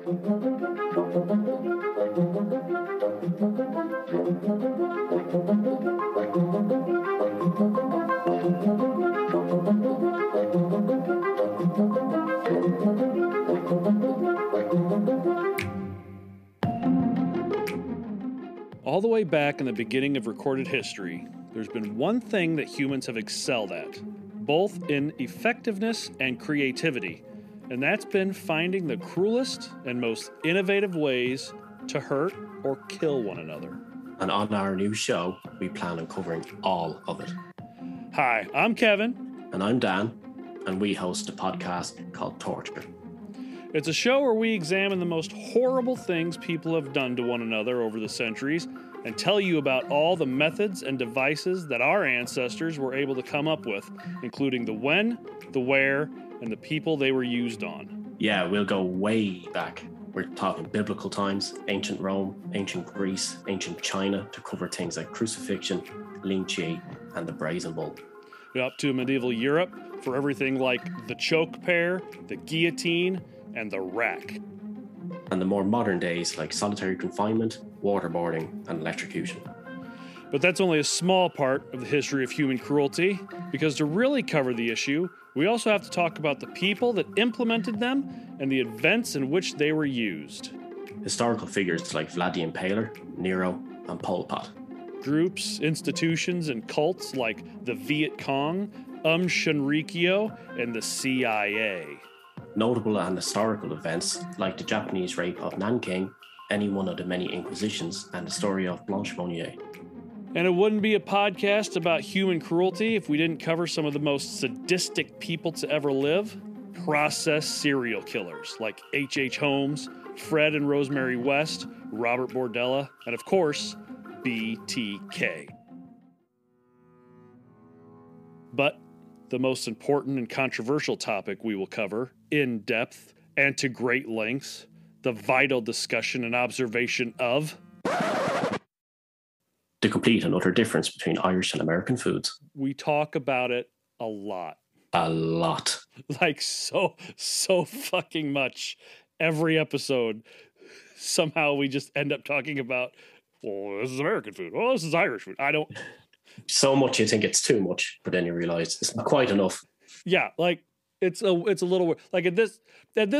All the way back in the beginning of recorded history, there's been one thing that humans have excelled at, both in effectiveness and creativity, and that's been finding the cruelest and most innovative ways to hurt or kill one another. And on our new show, we plan on covering all of it. Hi, I'm Kevin. And I'm Dan, and we host a podcast called Torture. It's a show where we examine the most horrible things people have done to one another over the centuries and tell you about all the methods and devices that our ancestors were able to come up with, including the when, the where, and the people they were used on. Yeah, we'll go way back. We're talking biblical times, ancient Rome, ancient Greece, ancient China, to cover things like crucifixion, lynching, and the brazen bull. Up to medieval Europe for everything like the choke pear, the guillotine, and the rack. And the more modern days like solitary confinement, waterboarding, and electrocution. But that's only a small part of the history of human cruelty, because to really cover the issue, we also have to talk about the people that implemented them and the events in which they were used. Historical figures like Vlad the Impaler, Nero, and Pol Pot. Groups, institutions, and cults like the Viet Cong, Shinrikyo, and the CIA. Notable and historical events like the Japanese rape of Nanking, any one of the many Inquisitions, and the story of Blanche Monnier. And it wouldn't be a podcast about human cruelty if we didn't cover some of the most sadistic people to ever live. Processed serial killers like H.H. Holmes, Fred and Rosemary West, Robert Bordella, and of course, BTK. But the most important and controversial topic we will cover in depth and to great lengths, the vital discussion and observation of the complete and utter difference between Irish and American foods. We talk about it a lot. A lot. Like so fucking much. Every episode, somehow we just end up talking about, well, this is American food. Well, this is Irish food. I don't... So much you think it's too much, but then you realize it's not quite enough. Yeah, like it's a little like at this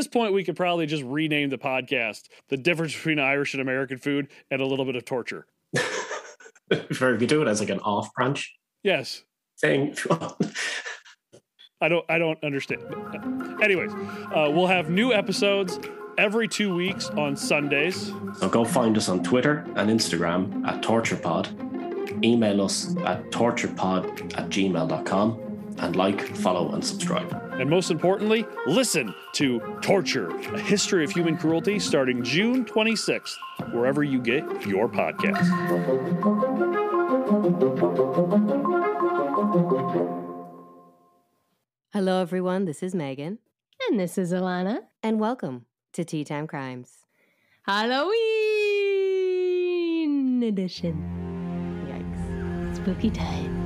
point we could probably just rename the podcast "The Difference Between Irish and American Food" and a little bit of torture. If you do it as like an off branch, yes, thing. I don't understand. Anyways, we'll have new episodes every 2 weeks on Sundays. So go find us on Twitter and Instagram at TorturePod. Email us at torturepod@gmail.com and like, follow, and subscribe. And most importantly, listen to Torture, a history of human cruelty, starting June 26th, wherever you get your podcast. Hello, everyone. This is Megan. And this is Alana. And welcome to Tea Time Crimes. Halloween edition. Spooky times.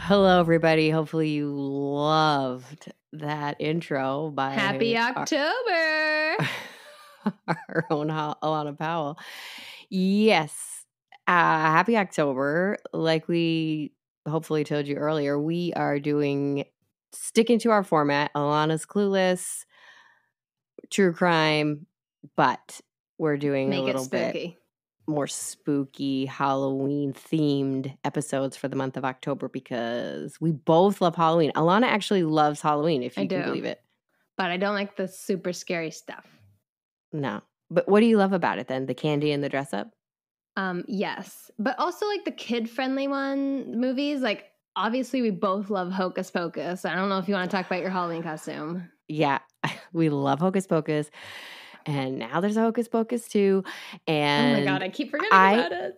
Hello, everybody. Hopefully you loved that intro by Happy October. Our own Alana Powell. Yes. Happy October. Like we hopefully told you earlier, we are sticking to our format. Alana's Clueless, True Crime, but we're doing a little bit more spooky Halloween themed episodes for the month of October because we both love Halloween. Alana actually loves Halloween, if you can believe it. But I don't like the super scary stuff. No. But what do you love about it then? The candy and the dress up? Yes. But also like the kid-friendly movies. Like obviously we both love Hocus Pocus. I don't know if you want to talk about your Halloween costume. Yeah, we love Hocus Pocus. And now there's a Hocus Pocus too. And oh my God, I keep forgetting about it.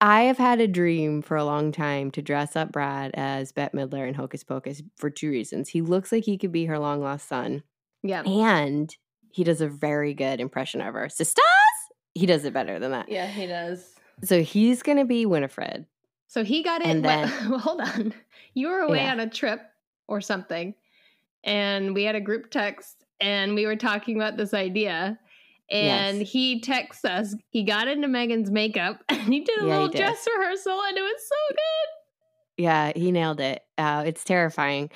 I have had a dream for a long time to dress up Brad as Bette Midler in Hocus Pocus for 2 reasons. He looks like he could be her long lost son. Yeah. And he does a very good impression of her. Sisters! He does it better than that. Yeah, he does. So he's going to be Winifred. So he got it. And then, well, hold on. You were away Yeah. on a trip or something. And we had a group text and we were talking about this idea. And Yes. he texts us. He got into Megan's makeup and he did a Yeah, he little did. dress rehearsal and it was so good. Yeah, he nailed it. It's terrifying.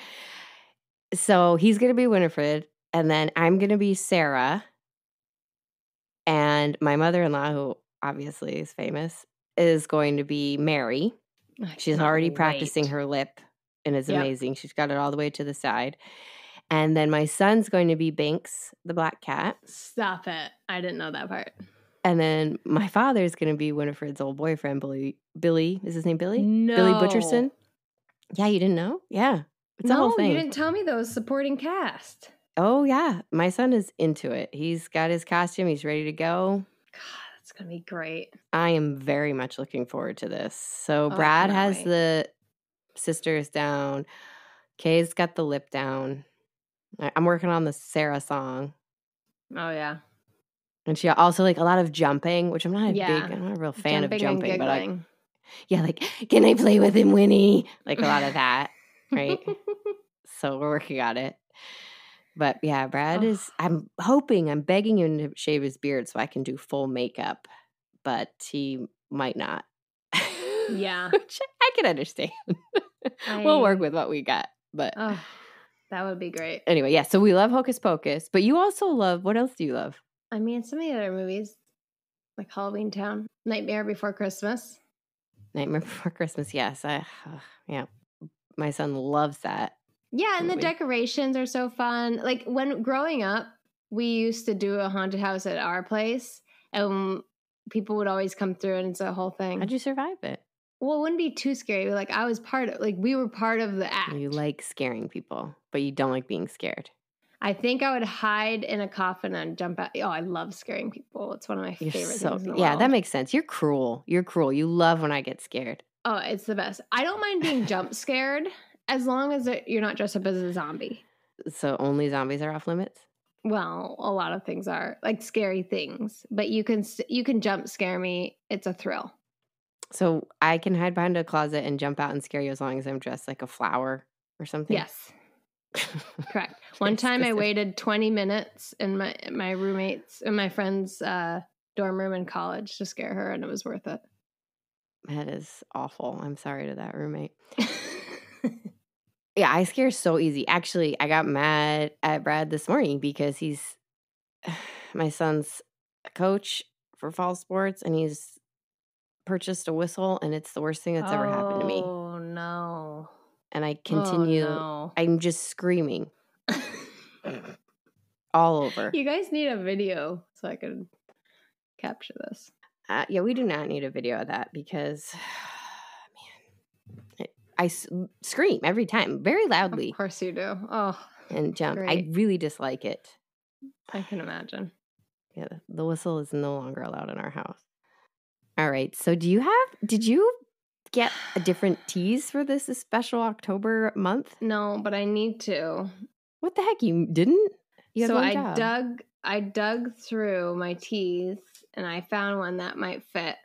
So he's going to be Winifred. And then I'm going to be Sarah. And my mother-in-law, who obviously is famous, is going to be Mary. She's already practicing her lip and it's amazing. She's got it all the way to the side. And then my son's going to be Binks, the black cat. Stop it. I didn't know that part. And then my father's going to be Winifred's old boyfriend, Billy. Is his name Billy? No. Billy Butcherson? Yeah, you didn't know? Yeah. It's a whole thing. You didn't tell me those supporting cast. Oh, yeah. My son is into it. He's got his costume. He's ready to go. God, that's going to be great. I am very much looking forward to this. So I Brad cannot has wait. the sisters down. Kay's got the lip down. I'm working on the Sarah song. Oh, yeah. And she also like a lot of jumping, which I'm not Yeah. I'm not a real fan of and jumping, but giggling. like, can I play with him, Winnie? Like a lot of that, right? So we're working on it. But yeah, Brad I'm begging him to shave his beard so I can do full makeup, but he might not. Yeah. Which I can understand. We'll work with what we got. But that would be great. anyway, yeah, so we love Hocus Pocus, but you also love, what else do you love? I mean, some of the other movies, like Halloween Town, Nightmare Before Christmas. Nightmare Before Christmas, yes. Yeah. My son loves that. Yeah, and the movie. decorations are so fun. Like when growing up, we used to do a haunted house at our place, and people would always come through, and it's a whole thing. How'd you survive it? Well, it wouldn't be too scary. Like I was we were part of the act. You like scaring people, but you don't like being scared. I think I would hide in a coffin and jump out. Oh, I love scaring people. It's one of my favorite things in the world. That makes sense. You're cruel. You love when I get scared. Oh, it's the best. I don't mind being jump scared as long as you're not dressed up as a zombie. So only zombies are off limits? Well, a lot of things are like scary things, but you can jump scare me. It's a thrill. So I can hide behind a closet and jump out and scare you as long as I'm dressed like a flower or something? Yes. Correct. One time I waited 20 minutes in my roommate's and my friend's dorm room in college to scare her, and it was worth it. That is awful. I'm sorry to that roommate. Yeah, I scare so easy. Actually, I got mad at Brad this morning because he's my son's coach for fall sports, and he's purchased a whistle, and it's the worst thing that's ever happened to me. Oh, no. And I continue. Oh, no. I'm just screaming all over. You guys need a video so I can capture this. Yeah, we do not need a video of that because, man, I scream every time very loudly. Of course you do. Oh, and jump. great. I really dislike it. I can imagine. Yeah, the whistle is no longer allowed in our house. All right. So did you get a different tease for this special October month? No, but I need to. What the heck? You didn't? You So had one job. I dug through my teas and I found one that might fit.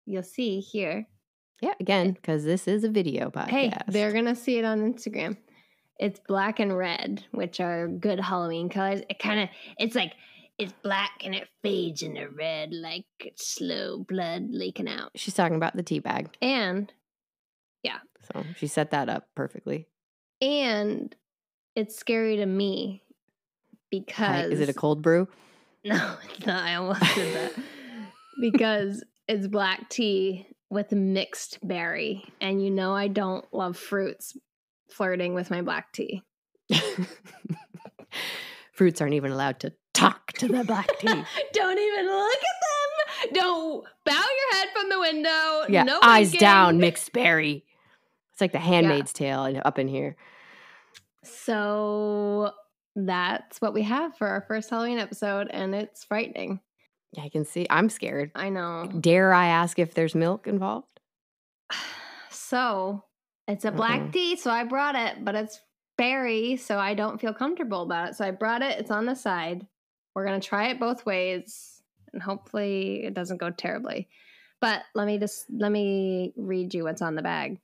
You'll see here. Yeah, again, because this is a video podcast. Hey, they're going to see it on Instagram. It's black and red, which are good Halloween colors. It's black and it fades into red like slow blood leaking out. She's talking about the tea bag. And, yeah. So she set that up perfectly. And it's scary to me because... Is it a cold brew? No, it's not. I almost did that. Because it's black tea with mixed berry. And you know I don't love fruits flirting with my black tea. Fruits aren't even allowed to talk to the black tea. Don't even look at them. Don't bow your head from the window. Yeah, no eyes winking. down, mixed berry. It's like the Handmaid's Tale up in here. So that's what we have for our first Halloween episode, and it's frightening. Yeah, I can see. I'm scared. I know. Dare I ask if there's milk involved? So it's a black tea, so I brought it, but it's berry, so I don't feel comfortable about it. So I brought it. It's on the side. We're going to try it both ways, and hopefully it doesn't go terribly. But let me read you what's on the bag.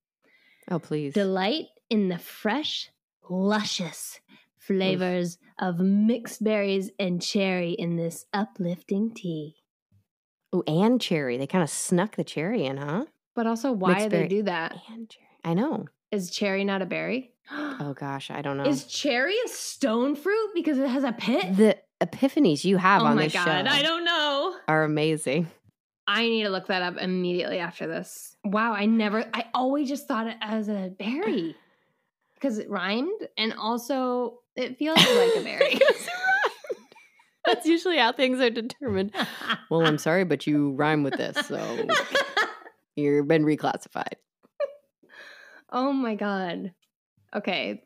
Oh, please. Delight in the fresh, luscious flavors of mixed berries and cherry in this uplifting tea. Oh, and cherry. They kind of snuck the cherry in, huh? But also, why do they do that? And cherry. I know. Is cherry not a berry? Oh, gosh. I don't know. Is cherry a stone fruit because it has a pit? The epiphanies you have on this show I don't know. are amazing. I need to look that up immediately after this. Wow, I always just thought it as a berry because it rhymed, and also it feels like a berry. Because it rhymed. That's usually how things are determined. Well, I'm sorry, but you rhyme with this, so you've been reclassified. Oh my God. Okay,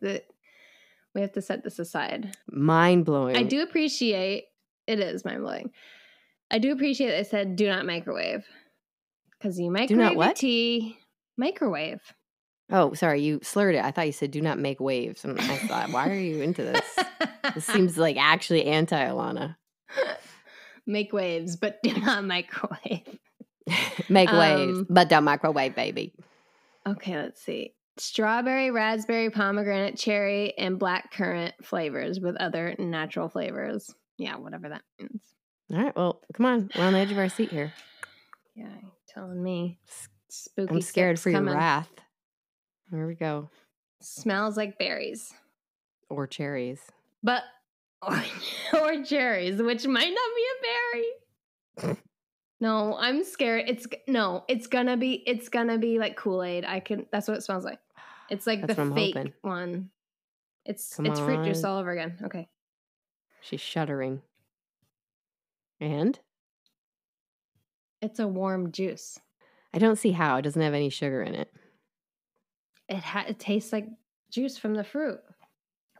we have to set this aside. Mind-blowing. I do appreciate, it is mind-blowing. I do appreciate that I said do not microwave. Because you microwave your tea. Microwave. Oh, sorry, you slurred it. I thought you said do not make waves. And I thought, why are you into this? This seems like actually anti-Alana. Make waves, but do not microwave. Make waves, but don't microwave, baby. Okay, let's see. Strawberry, raspberry, pomegranate, cherry, and black currant flavors with other natural flavors. Yeah, whatever that means. All right, well, come on. We're on the edge of our seat here. Yeah, you're telling me. Spooky. I'm scared for coming. your wrath. Here we go. Smells like berries. Or cherries. But, or cherries, which might not be a berry. No, I'm scared. It's gonna be like Kool-Aid. That's what it smells like. It's like That's the fake hoping. one. It's Come fruit juice on. all over again. Okay. She's shuddering. And? It's a warm juice. I don't see how. It doesn't have any sugar in it. It tastes like juice from the fruit.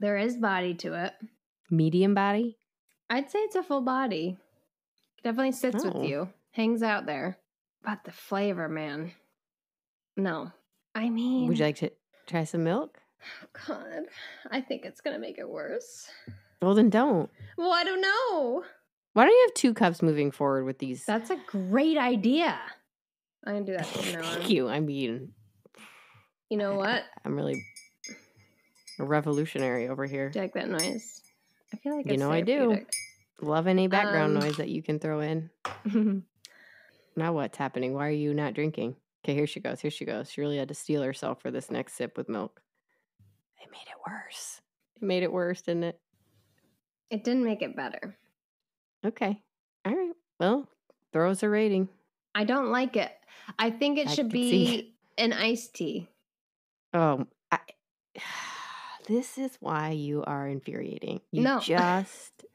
There is body to it. Medium body? I'd say it's a full body. Definitely sits Oh. with you. Hangs out there. But the flavor, man. No. I mean... Would you like to try some milk? Oh, God. I think it's going to make it worse. Well, then don't. Well, I don't know. Why don't you have 2 cups moving forward with these? That's a great idea. I can do that from now on. Thank you. I mean... You know what? I'm really a revolutionary over here. Do you like that noise? I feel like it's You know I do. therapeutic. Love any background noise that you can throw in. Now what's happening? Why are you not drinking? Okay, here she goes. Here she goes. She really had to steel herself for this next sip with milk. It made it worse. It made it worse, didn't it? It didn't make it better. Okay. All right. Well, throw us a rating. I don't like it. I think it I should can see. be an iced tea. Oh, this is why you are infuriating. You No. just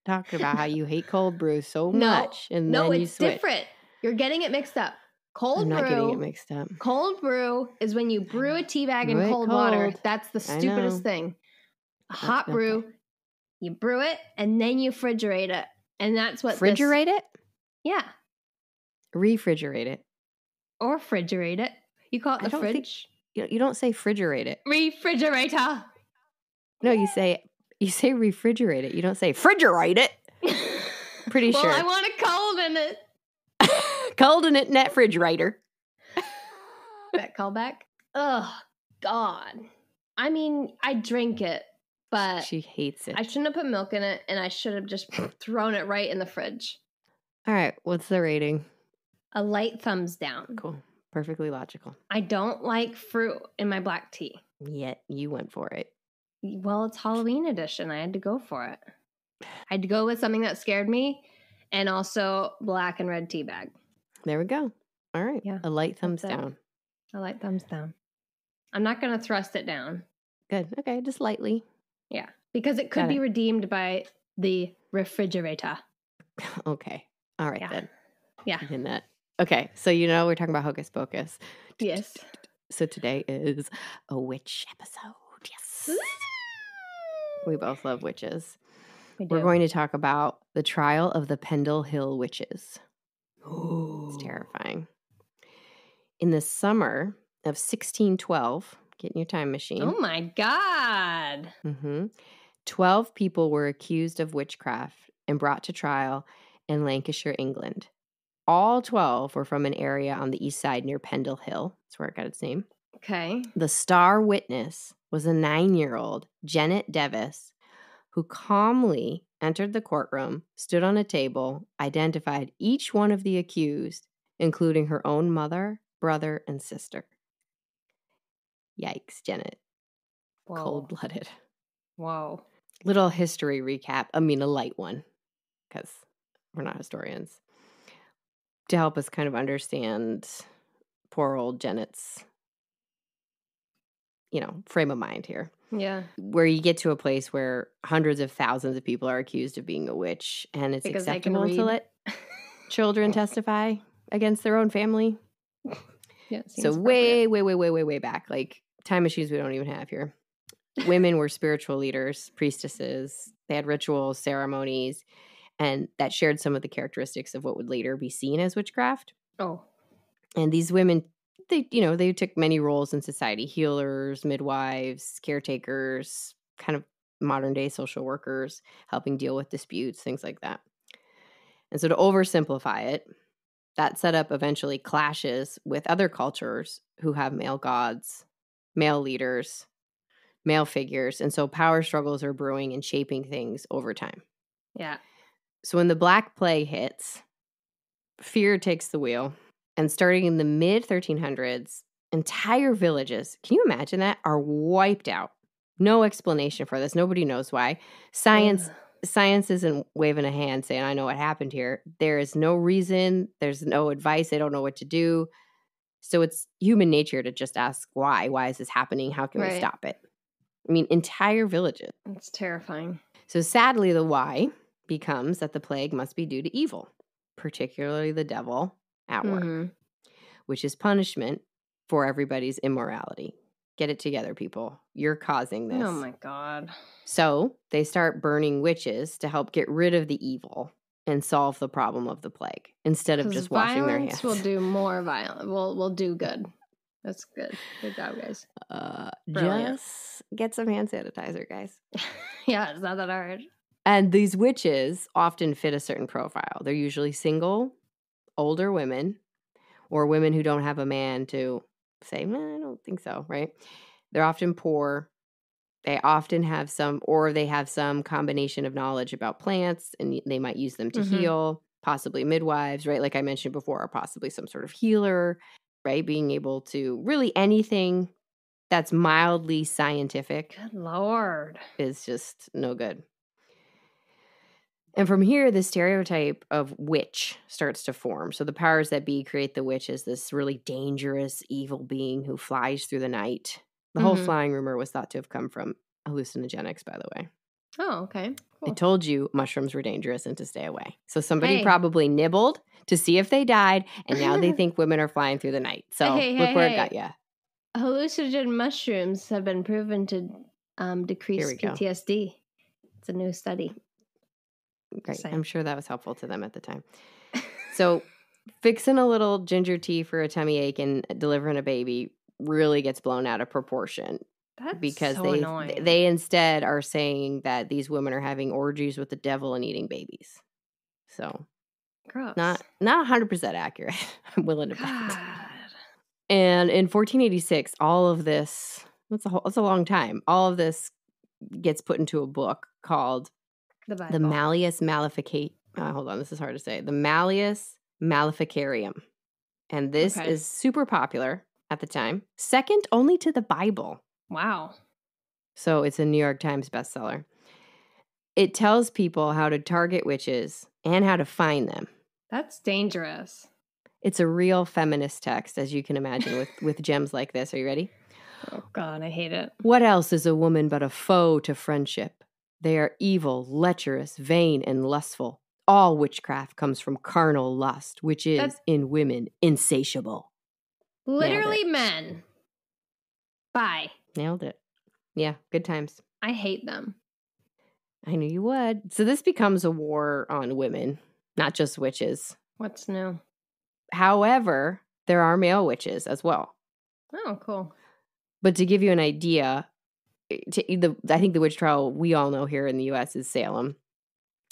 talked about how you hate cold brew so No. much, and No, then you it's switch. different. You're getting it mixed up. Cold I'm not brew. getting it mixed up. Cold brew is when you brew a tea bag in Brew it cold water. cold. That's the I stupidest know. thing. A hot Okay. brew, you brew it and then you refrigerate it. And that's what Refrigerate it? Yeah. Refrigerate it. Or refrigerate it. You call it I the don't think- fridge. You don't say refrigerate it. Refrigerator. No, you say refrigerate it. You don't say refrigerate it. Pretty Well, sure. I want it cold in it. Cold in it in that refrigerator. That callback. Oh, God. I mean, I drink it, but She hates it. I shouldn't have put milk in it, and I should have just thrown it right in the fridge. All right, what's the rating? A light thumbs down. Cool. Perfectly logical. I don't like fruit in my black tea. Yet you went for it. Well, it's Halloween edition. I had to go for it. I had to go with something that scared me, and also black and red tea bag. There we go. All right. Yeah, A light thumbs that's it. down. A light thumbs down. I'm not going to thrust it down. Good. Okay, just lightly. Yeah, because it could Got be it. redeemed by the refrigerator. Okay. All right Yeah. then. Yeah. In that. Okay, so we're talking about Hocus Pocus. Yes. So today is a witch episode. Yes. We both love witches. We're going to talk about the trial of the Pendle Hill witches. It's terrifying. In the summer of 1612, get in your time machine. Oh my God. 12 people were accused of witchcraft and brought to trial in Lancashire, England. All 12 were from an area on the east side near Pendle Hill. That's where it got its name. Okay. The star witness was a 9-year-old, Jennet Device, who calmly entered the courtroom, stood on a table, identified each one of the accused, including her own mother, brother, and sister. Yikes, Jennet. Whoa. Cold-blooded. Whoa. Little history recap. I mean, a light one, because we're not historians. To help us kind of understand poor old Jennet's, frame of mind here. Yeah. Where you get to a place where hundreds of thousands of people are accused of being a witch, and it's Because they can acceptable to read. let children testify against their own family. Yeah. So way back, like time machines we don't even have here. Women were spiritual leaders, priestesses. They had rituals, ceremonies, and that shared some of the characteristics of what would later be seen as witchcraft. Oh. And these women, they took many roles in society: healers, midwives, caretakers, kind of modern day social workers, helping deal with disputes, things like that. And so to oversimplify it, that setup eventually clashes with other cultures who have male gods, male leaders, male figures. And so power struggles are brewing and shaping things over time. Yeah. So when the Black Plague hits, fear takes the wheel. And starting in the mid-1300s, entire villages, can you imagine that, are wiped out. No explanation for this. Nobody knows why. Science isn't waving a hand saying, I know what happened here. There is no reason. There's no advice. They don't know what to do. So it's human nature to just ask why. Why is this happening? How can we stop it? I mean, entire villages. It's terrifying. So sadly, the why becomes that the plague must be due to evil, particularly the devil at work, which is punishment for everybody's immorality. Get it together, people. You're causing this. Oh my God. So they start burning witches to help get rid of the evil and solve the problem of the plague instead of just washing their hands. Violence will do more violence. We'll do good. That's good. Good job, guys. Just get some hand sanitizer, guys. Yeah, it's not that hard. And these witches often fit a certain profile. They're usually single, older women, or women who don't have a man to say, I don't think so, right? They're often poor. They often have some combination of knowledge about plants, and they might use them to heal, possibly midwives, right? Like I mentioned before, or possibly some sort of healer, right? Being able to really anything that's mildly scientific. Good Lord. Is just no good. And from here, the stereotype of witch starts to form. So the powers that be create the witch as this really dangerous, evil being who flies through the night. The whole flying rumor was thought to have come from hallucinogenics, by the way. Oh, okay. Cool. I told you mushrooms were dangerous and to stay away. So somebody probably nibbled to see if they died, and now they think women are flying through the night. So look where it got you. Hallucinogen mushrooms have been proven to decrease PTSD. It's a new study. Great. I'm sure that was helpful to them at the time. So fixing a little ginger tea for a tummy ache and delivering a baby really gets blown out of proportion. That's because so annoying. They instead are saying that these women are having orgies with the devil and eating babies. So gross. Not 100% accurate. I'm willing to bet. And in 1486, all of this, that's a long time. All of this gets put into a book called the Malleus Maleficate. Hold on, this is hard to say. The Malleus Maleficarium. And this is super popular at the time, second only to the Bible. Wow. So it's a New York Times bestseller. It tells people how to target witches and how to find them. That's dangerous. It's a real feminist text, as you can imagine, with gems like this. Are you ready? Oh, God, I hate it. What else is a woman but a foe to friendship? They are evil, lecherous, vain, and lustful. All witchcraft comes from carnal lust, which is, in women, insatiable. Literally men. Bye. Nailed it. Yeah, good times. I hate them. I knew you would. So this becomes a war on women, not just witches. What's new? However, there are male witches as well. Oh, cool. But to give you an idea, I think the witch trial we all know here in the U.S. is Salem.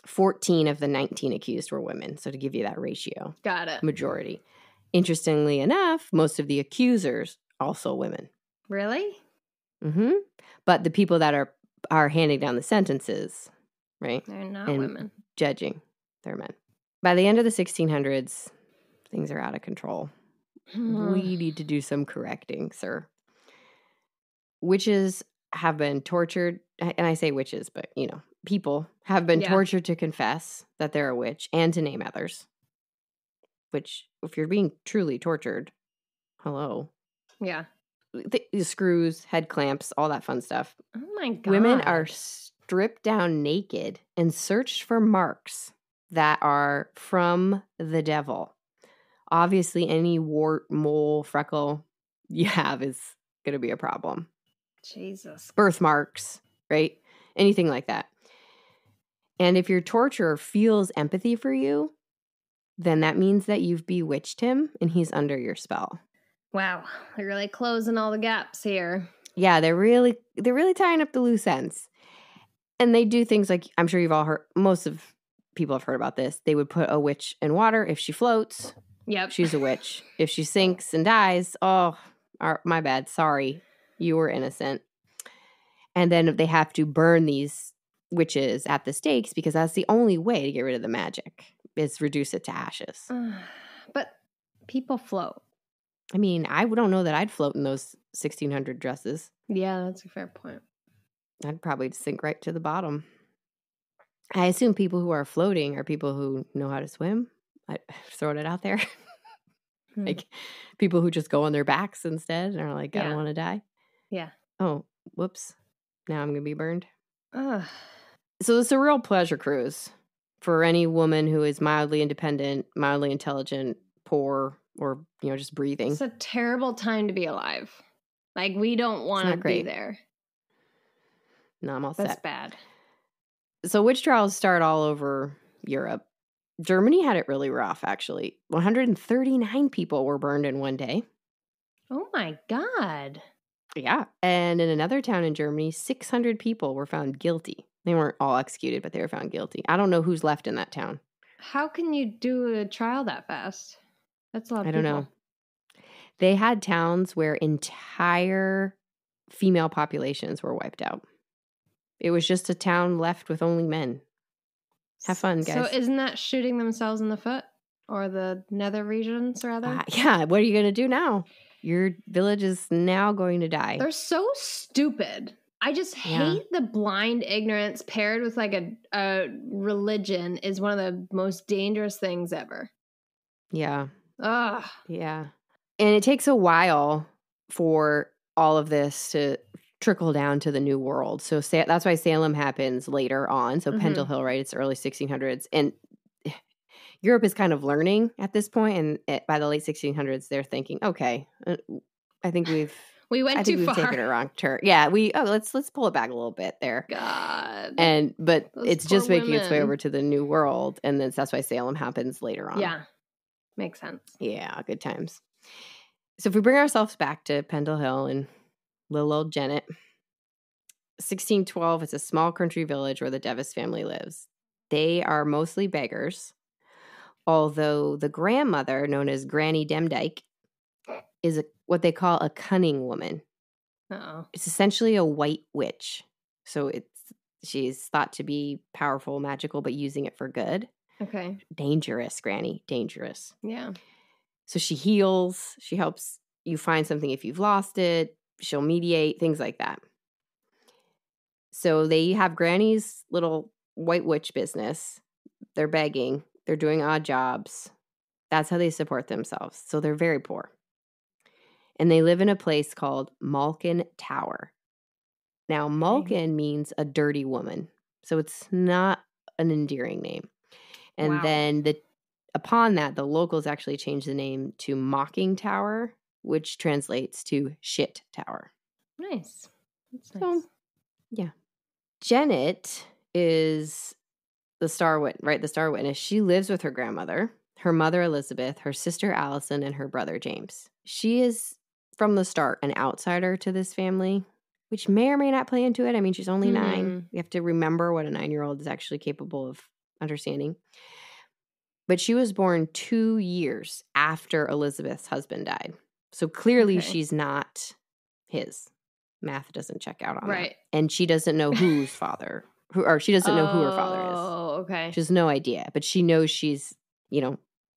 14 of the 19 accused were women. So to give you that ratio, Got it. majority. Interestingly enough, most of the accusers also women. Really? Mm-hmm. But the people that are handing down the sentences, right? They're not and women. Judging, they're men. By the end of the 1600s, things are out of control. We need to do some correcting, sir. Witches have been tortured, and I say witches, but people have been tortured to confess that they're a witch and to name others. Which, if you're being truly tortured, hello. Yeah. The screws, head clamps, all that fun stuff. Oh my God. Women are stripped down naked and searched for marks that are from the devil. Obviously, any wart, mole, freckle you have is going to be a problem. Jesus. Birthmarks, right? Anything like that. And if your torturer feels empathy for you, then that means that you've bewitched him and he's under your spell. Wow. They're really closing all the gaps here. Yeah, they're really tying up the loose ends. And they do things like, I'm sure you've all heard, most of people have heard about this. They would put a witch in water. If she floats, yep, she's a witch. If she sinks and dies, my bad. Sorry, you were innocent. And then they have to burn these witches at the stakes because that's the only way to get rid of the magic, is reduce it to ashes. But people float. I mean, I don't know that I'd float in those 1600 dresses. Yeah, that's a fair point. I'd probably sink right to the bottom. I assume people who are floating are people who know how to swim. I'm throwing it out there. Like people who just go on their backs instead and are like, I don't want to die. Yeah. Oh, whoops. Now I'm going to be burned. Ugh. So it's a real pleasure cruise for any woman who is mildly independent, mildly intelligent, poor, or, just breathing. It's a terrible time to be alive. Like, we don't want to be there. No, I'm all set. That's bad. So witch trials start all over Europe. Germany had it really rough, actually. 139 people were burned in one day. Oh, my God. Yeah. And in another town in Germany, 600 people were found guilty. They weren't all executed, but they were found guilty. I don't know who's left in that town. How can you do a trial that fast? That's a lot of people. I don't know. They had towns where entire female populations were wiped out. It was just a town left with only men. Have fun, guys. So isn't that shooting themselves in the foot? Or the nether regions, rather? Yeah, what are you going to do now? Your village is now going to die. They're so stupid. I just hate the blind ignorance paired with like a religion is one of the most dangerous things ever. Yeah. Ugh. Yeah. And it takes a while for all of this to trickle down to the New World. So that's why Salem happens later on. So Pendle Hill, right? It's early 1600s. And Europe is kind of learning at this point. And by the late 1600s, they're thinking, okay, I think we've taken a wrong turn. Yeah, let's pull it back a little bit there. God. But those it's just making its way women. over to the New World. And that's why Salem happens later on. Yeah. Makes sense. Yeah, good times. So if we bring ourselves back to Pendle Hill and little old Jennet, 1612, it's a small country village where the Device family lives. They are mostly beggars, although the grandmother, known as Granny Demdike, is what they call a cunning woman. Uh-oh. It's essentially a white witch. So she's thought to be powerful, magical, but using it for good. Okay. Dangerous, Granny. Dangerous. Yeah. So she heals. She helps you find something if you've lost it. She'll mediate, things like that. So they have Granny's little white witch business. They're begging. They're doing odd jobs. That's how they support themselves. So they're very poor. And they live in a place called Malkin Tower. Now, Malkin means a dirty woman. So it's not an endearing name. And then upon that, the locals actually changed the name to Mocking Tower, which translates to Shit Tower. Nice. That's nice. So, yeah. Jennet is the star witness. She lives with her grandmother, her mother Elizabeth, her sister Allison, and her brother James. She is, from the start, an outsider to this family, which may or may not play into it. I mean, she's only 9. You have to remember what a 9-year-old is actually capable of understanding. But she was born 2 years after Elizabeth's husband died. So clearly she's not his. Math doesn't check out on that. And she doesn't know whose father, she doesn't know who her father is. Oh, okay. She has no idea, but she knows she's,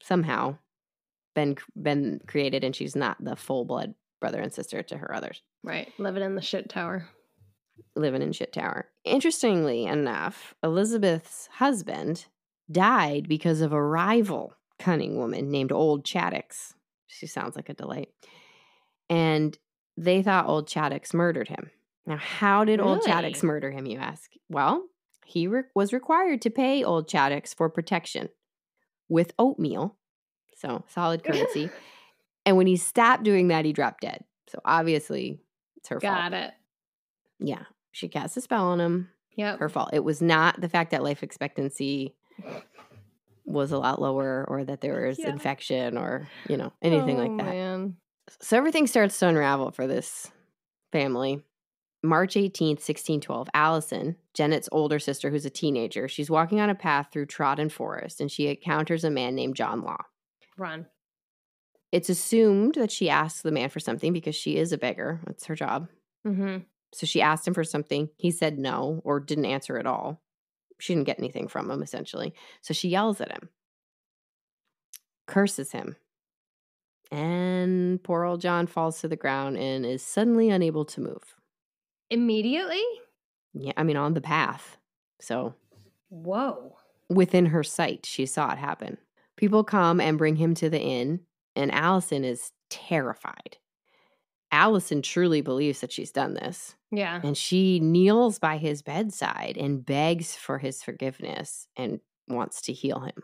somehow been created, and she's not the full blood brother and sister to her others. Right. Living in shit tower. Interestingly enough, Elizabeth's husband died because of a rival cunning woman named Old Chaddix. She sounds like a delight. And they thought Old Chaddix murdered him. Now, how did Old Chaddix murder him, you ask? Well, he was required to pay Old Chaddix for protection with oatmeal, so solid currency. And when he stopped doing that, he dropped dead. So obviously, it's her fault. Got it. Yeah, she cast a spell on him. Yep. Her fault. It was not the fact that life expectancy was a lot lower, or that there was infection, or anything like that. Man. So everything starts to unravel for this family. March 18th, 1612, Allison, Jennet's older sister, who's a teenager, she's walking on a path through trodden forest, and she encounters a man named John Law. Run. It's assumed that she asks the man for something because she is a beggar. That's her job. Mm-hmm. So she asked him for something. He said no, or didn't answer at all. She didn't get anything from him, essentially. So she yells at him, curses him. And poor old John falls to the ground and is suddenly unable to move. Immediately? Yeah, I mean, on the path. So. Whoa. Within her sight, she saw it happen. People come and bring him to the inn, and Allison is terrified. Allison truly believes that she's done this. Yeah. And she kneels by his bedside and begs for his forgiveness and wants to heal him.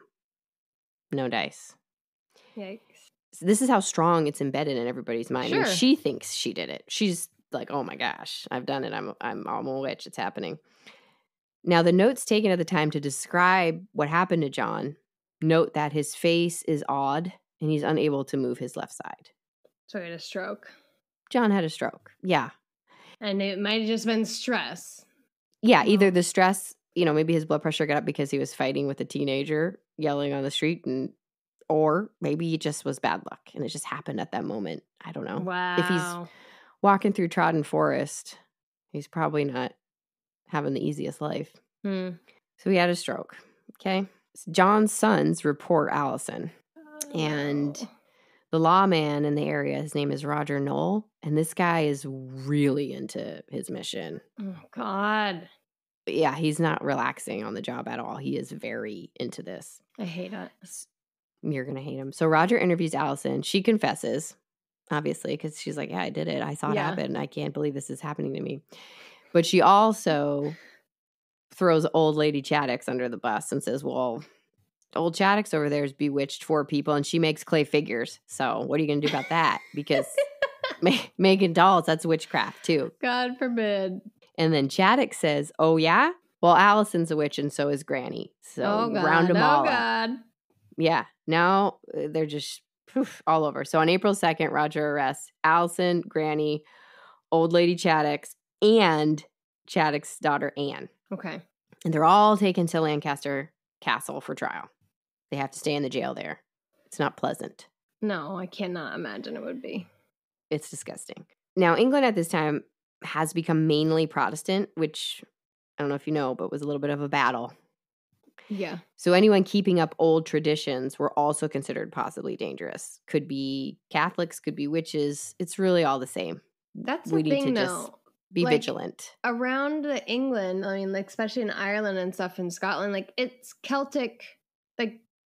No dice. Yikes. So this is how strong it's embedded in everybody's mind. Sure. I mean, she thinks she did it. She's like, oh my gosh, I've done it. I'm a witch. It's happening. Now, the notes taken at the time to describe what happened to John note that his face is odd and he's unable to move his left side. So he had a stroke. John had a stroke. Yeah. And it might have just been stress. Yeah, either the stress, maybe his blood pressure got up because he was fighting with a teenager yelling on the street, or maybe it just was bad luck and it just happened at that moment. I don't know. Wow. If he's walking through trodden forest, he's probably not having the easiest life. So he had a stroke. Okay. So John's sons report Allison. And the lawman in the area, his name is Roger Knoll. And this guy is really into his mission. Oh, God. Yeah, he's not relaxing on the job at all. He is very into this. I hate it. You're going to hate him. So Roger interviews Allison. She confesses, obviously, because she's like, yeah, I did it. I saw it happen. I can't believe this is happening to me. But she also throws old lady Chaddix under the bus and says, well, old Chaddix over there has bewitched 4 people and she makes clay figures. So what are you going to do about that? Because making dolls, that's witchcraft too. God forbid. And then Chaddix says, oh yeah? Well, Allison's a witch and so is Granny. So round them all up. Yeah. Now they're just all over. So on April 2nd, Roger arrests Allison, Granny, old lady Chaddix, and Chaddix's daughter Anne. Okay. And they're all taken to Lancaster Castle for trial. They have to stay in the jail there. It's not pleasant. No, I cannot imagine it would be. It's disgusting. Now, England at this time has become mainly Protestant, which I don't know if you know, but was a little bit of a battle. Yeah. So anyone keeping up old traditions were also considered possibly dangerous. Could be Catholics, could be witches. It's really all the same. That's we the need thing, to though. just be vigilant. Around England, I mean, especially in Ireland and stuff, in Scotland, it's Celtic,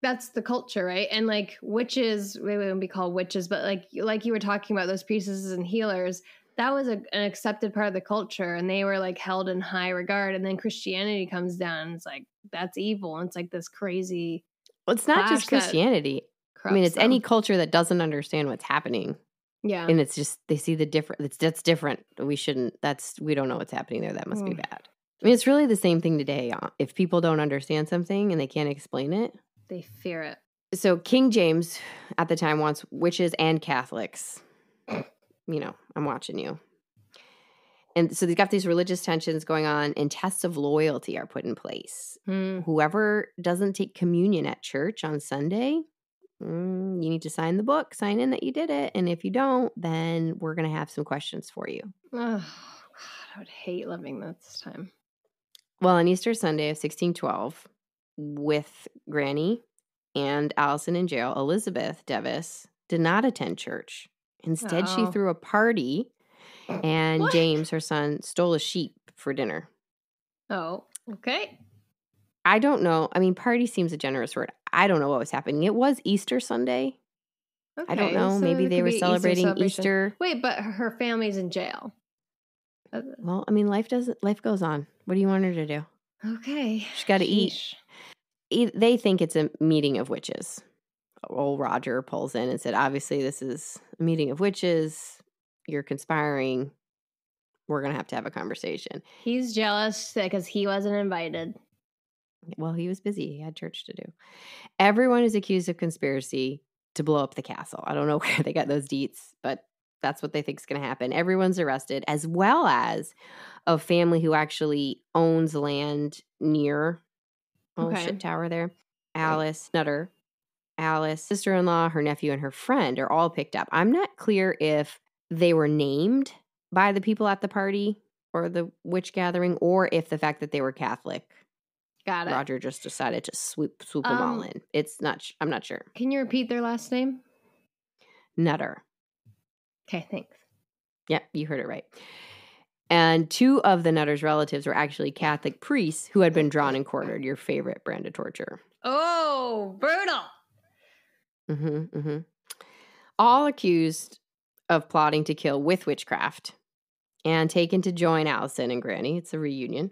that's the culture, right? And witches, we wouldn't be called witches, but like you were talking about, those priestesses and healers, that was an accepted part of the culture, and they were held in high regard. And then Christianity comes down, and it's that's evil. And it's this crazy. Well, it's not just Christianity. I mean, it's any culture that doesn't understand what's happening Yeah. And it's just, they see the different, that's different. We don't know what's happening there. That must be bad. I mean, it's really the same thing today. If people don't understand something and they can't explain it, They fear it. So King James at the time wants witches and Catholics. I'm watching you. And so they've got these religious tensions going on, and tests of loyalty are put in place. Whoever doesn't take communion at church on Sunday, you need to sign the book, sign in that you did it. And if you don't, then we're going to have some questions for you. Oh, God, I would hate living this time. Well, on Easter Sunday of 1612, with Granny and Allison in jail, Elizabeth Device did not attend church. Instead, she threw a party, and What? James, her son, stole a sheep for dinner. Oh, okay. I don't know. I mean, party seems a generous word. I don't know what was happening. It was Easter Sunday. Okay. I don't know. So Maybe there they could were be an celebrating celebration. Easter. Wait, but her family's in jail. Well, I mean, life goes on. What do you want her to do? Okay. She's got to eat. They think it's a meeting of witches. Old Roger pulls in and said, obviously, this is a meeting of witches. You're conspiring. We're going to have a conversation. He's jealous because he wasn't invited. Well, he was busy. He had church to do. Everyone is accused of conspiracy to blow up the castle. I don't know where they got those deets, but that's what they think is going to happen. Everyone's arrested, as well as a family who actually owns land near shit tower there. Alice Nutter, Alice, sister-in-law, her nephew, and her friend are all picked up. I'm not clear if they were named by the people at the party or the witch gathering, or if the fact that they were Catholic. Got it. Roger just decided to swoop them all in. I'm not sure. Can you repeat their last name? Nutter. Okay, thanks. Yep, you heard it right. And 2 of the Nutter's relatives were actually Catholic priests who had been drawn and quartered, your favorite brand of torture. Oh, brutal. All accused of plotting to kill with witchcraft and taken to join Allison and Granny. It's a reunion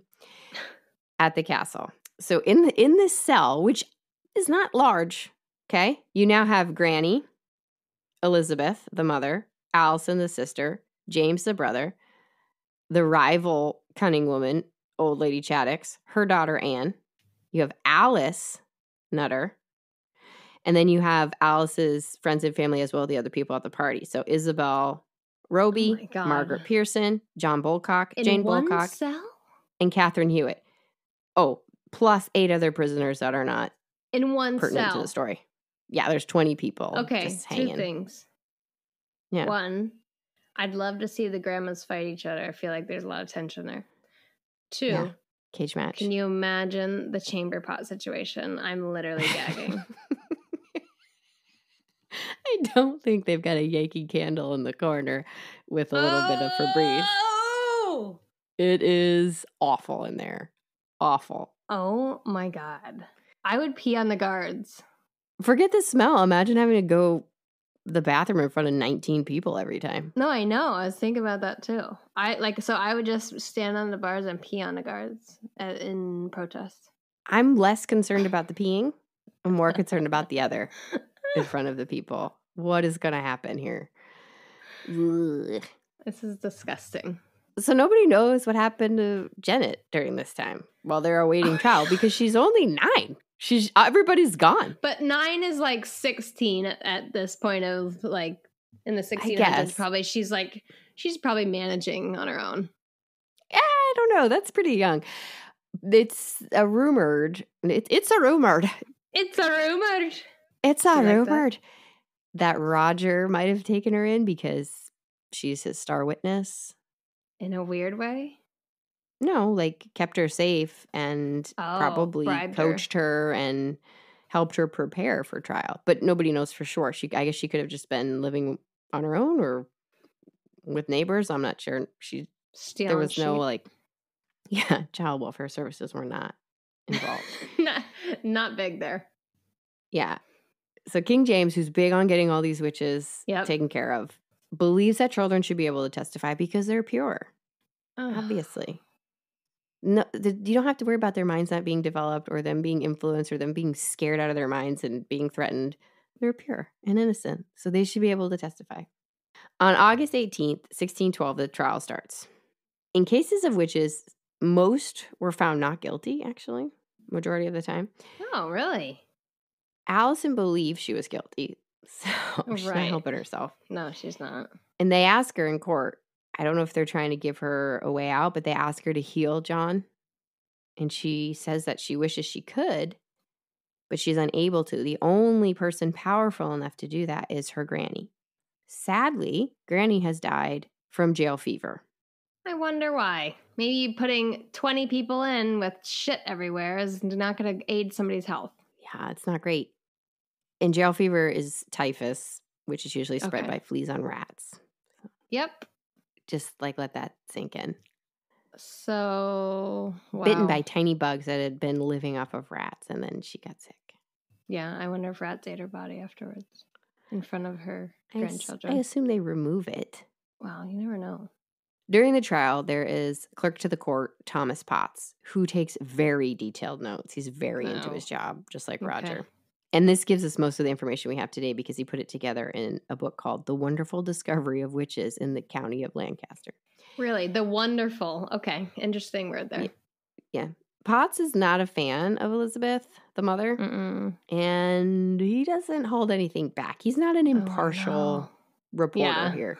at the castle. So in this cell, which is not large, okay, you now have Granny, Elizabeth, the mother, Allison, the sister, James, the brother, the rival cunning woman, old lady Chaddix, her daughter Anne. You have Alice Nutter. And then you have Alice's friends and family as well as the other people at the party. So Isabel Roby, Margaret Pearson, John Bulcock, Jane Bulcock, cell? and Catherine Hewitt. Oh, plus 8 other prisoners that are not in one pertinent cell to the story. Yeah, there's 20 people. Okay, just hanging. 2 things. Yeah. 1, I'd love to see the grandmas fight each other. I feel like there's a lot of tension there. 2, cage match. Can you imagine the chamber pot situation? I'm literally gagging. I don't think they've got a Yankee candle in the corner with a little bit of Febreze. Oh! It is awful in there. Awful. Oh my God. I would pee on the guards. Forget the smell. Imagine having to go the bathroom in front of 19 people every time. No, I know. I was thinking about that too. I would just stand on the bars and pee on the guards in protest. I'm less concerned about the peeing. I'm more concerned about the other in front of the people. What is going to happen here? Ugh. This is disgusting. So nobody knows what happened to Jennet during this time while they're awaiting trial because she's only 9. Everybody's gone. But 9 is like 16 at this point of like in the 1600s. Probably she's probably managing on her own. Yeah, I don't know. That's pretty young. It's a rumored. It's a rumored. It's a rumored. It's a rumored that Roger might have taken her in because she's his star witness. In a weird way? No, like kept her safe and probably coached her and helped her prepare for trial. But nobody knows for sure. I guess she could have just been living on her own or with neighbors. I'm not sure. There was no child welfare services were not involved. not big there. Yeah. So King James, who's big on getting all these witches taken care of, believes that children should be able to testify because they're pure. Obviously. No, you don't have to worry about their minds not being developed or them being influenced or them being scared out of their minds and being threatened. They're pure and innocent, so they should be able to testify. On August 18th, 1612, the trial starts. In cases of witches, most were found not guilty, actually, majority of the time. Oh, really? Allison believed she was guilty, so she's not Right. helping herself. No, she's not. And they ask her in court, I don't know if they're trying to give her a way out, but they ask her to heal John. And she says that she wishes she could, but she's unable to. The only person powerful enough to do that is her granny. Sadly, Granny has died from jail fever. I wonder why. Maybe putting 20 people in with shit everywhere is not going to aid somebody's health. Yeah, it's not great. And jail fever is typhus, which is usually spread Okay. by fleas on rats. Yep. Just like let that sink in. So, wow. Bitten by tiny bugs that had been living off of rats, and then she got sick. Yeah, I wonder if rats ate her body afterwards in front of her I grandchildren. assume they remove it. Wow, you never know. During the trial, there is clerk to the court, Thomas Potts, who takes very detailed notes. He's very into his job, just like Roger. And this gives us most of the information we have today because he put it together in a book called The Wonderful Discovery of Witches in the County of Lancaster. Really? The wonderful. Okay. Interesting word there. Yeah. Potts is not a fan of Elizabeth, the mother, and he doesn't hold anything back. He's not an impartial reporter here.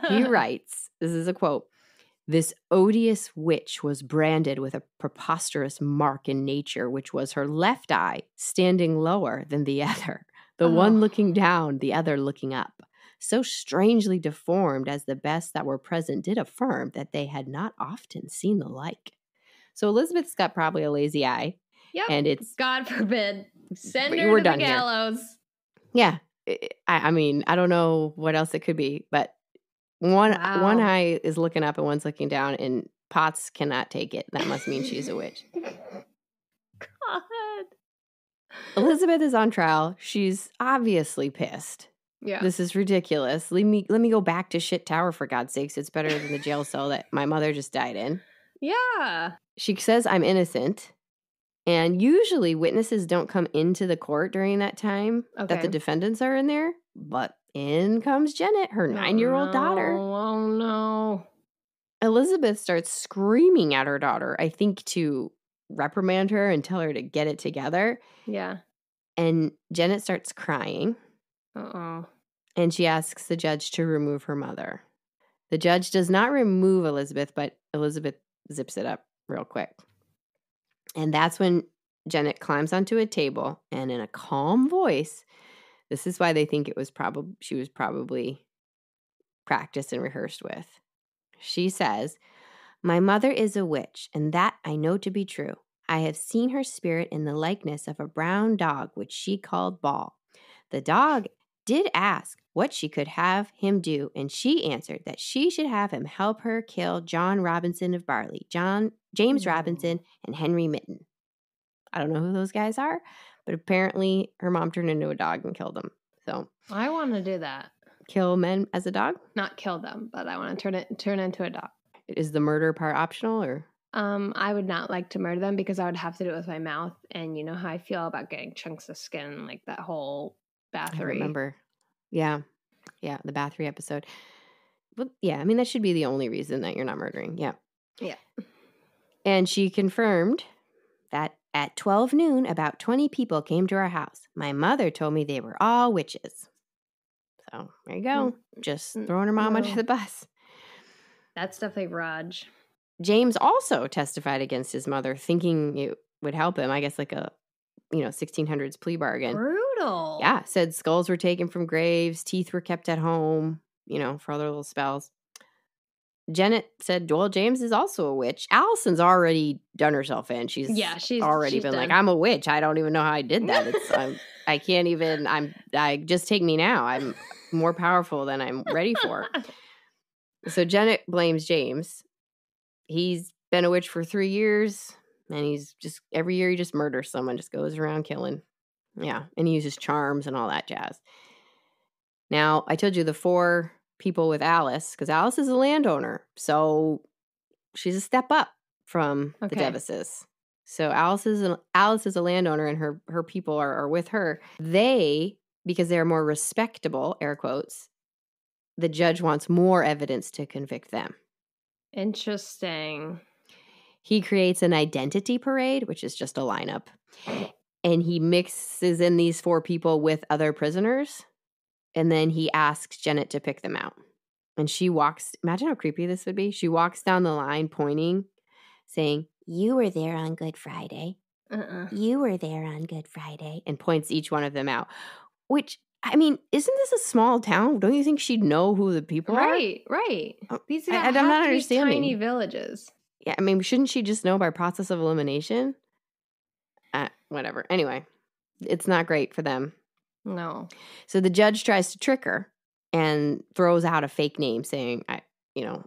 He writes, this is a quote, "This odious witch was branded with a preposterous mark in nature, which was her left eye standing lower than the other, the one looking down, the other looking up. So strangely deformed as the best that were present did affirm that they had not often seen the like." So Elizabeth's got probably a lazy eye. Yep. And it's, God forbid, send her we're to the done here. gallows. Yeah. I mean, I don't know what else it could be, but one eye is looking up and one's looking down, and Potts cannot take it. That must mean she's a witch. God. Elizabeth is on trial. She's obviously pissed. Yeah. This is ridiculous. Let me go back to Shit Tower, for God's sakes. It's better than the jail cell that my mother just died in. Yeah. She says I'm innocent. And usually witnesses don't come into the court during that time that the defendants are in there. But in comes Jennet, her 9-year-old daughter. Oh, no. Elizabeth starts screaming at her daughter, I think to reprimand her and tell her to get it together. Yeah. And Jennet starts crying. Uh-oh. And she asks the judge to remove her mother. The judge does not remove Elizabeth, but Elizabeth zips it up real quick. And that's when Jennet climbs onto a table and in a calm voice, this is why they think it was she was probably practiced and rehearsed with. She says, "My mother is a witch, and that I know to be true. I have seen her spirit in the likeness of a brown dog, which she called Ball. The dog did ask what she could have him do, and she answered that she should have him help her kill John Robinson of Barley, James Robinson, and Henry Mitten." I don't know who those guys are, but apparently her mom turned into a dog and killed them. So I want to do that. Kill men as a dog? Not kill them, but I want to turn into a dog. Is the murder part optional, or? I would not like to murder them because I would have to do it with my mouth, and you know how I feel about getting chunks of skin, like that whole Bathory. I remember. Yeah, the Bathory episode. But yeah, I mean that should be the only reason that you're not murdering. Yeah. And she confirmed that at 12 noon, about 20 people came to our house. My mother told me they were all witches. So there you go. Just throwing her mom under the bus. That's definitely Raj. James also testified against his mother, thinking it would help him. I guess like a 1600s plea bargain. Brutal. Yeah, said skulls were taken from graves, teeth were kept at home, for other little spells. Jennet said, well, James is also a witch. Allison's already done herself in. She's already been done. Like, I'm a witch. I don't even know how I did that. I can't even, just take me now. I'm more powerful than I'm ready for. So Jennet blames James. He's been a witch for 3 years, and he's just, every year he just murders someone, just goes around killing. Yeah, and he uses charms and all that jazz. Now, I told you the 4 people with Alice, because Alice is a landowner, so she's a step up from the Devices. So Alice is a landowner, and her people are with her. They, because they're more respectable, air quotes, the judge wants more evidence to convict them. Interesting. He creates an identity parade, which is just a lineup. And he mixes in these 4 people with other prisoners. And then he asks Jennet to pick them out. And she walks, imagine how creepy this would be. She walks down the line pointing, saying, "You were there on Good Friday. You were there on Good Friday," and points each one of them out. Which, I mean, isn't this a small town? Don't you think she'd know who the people are? Right. These I'm have not to be understanding. tiny villages. Yeah, I mean, shouldn't she just know by process of elimination? Whatever. Anyway, it's not great for them. No. So the judge tries to trick her and throws out a fake name saying,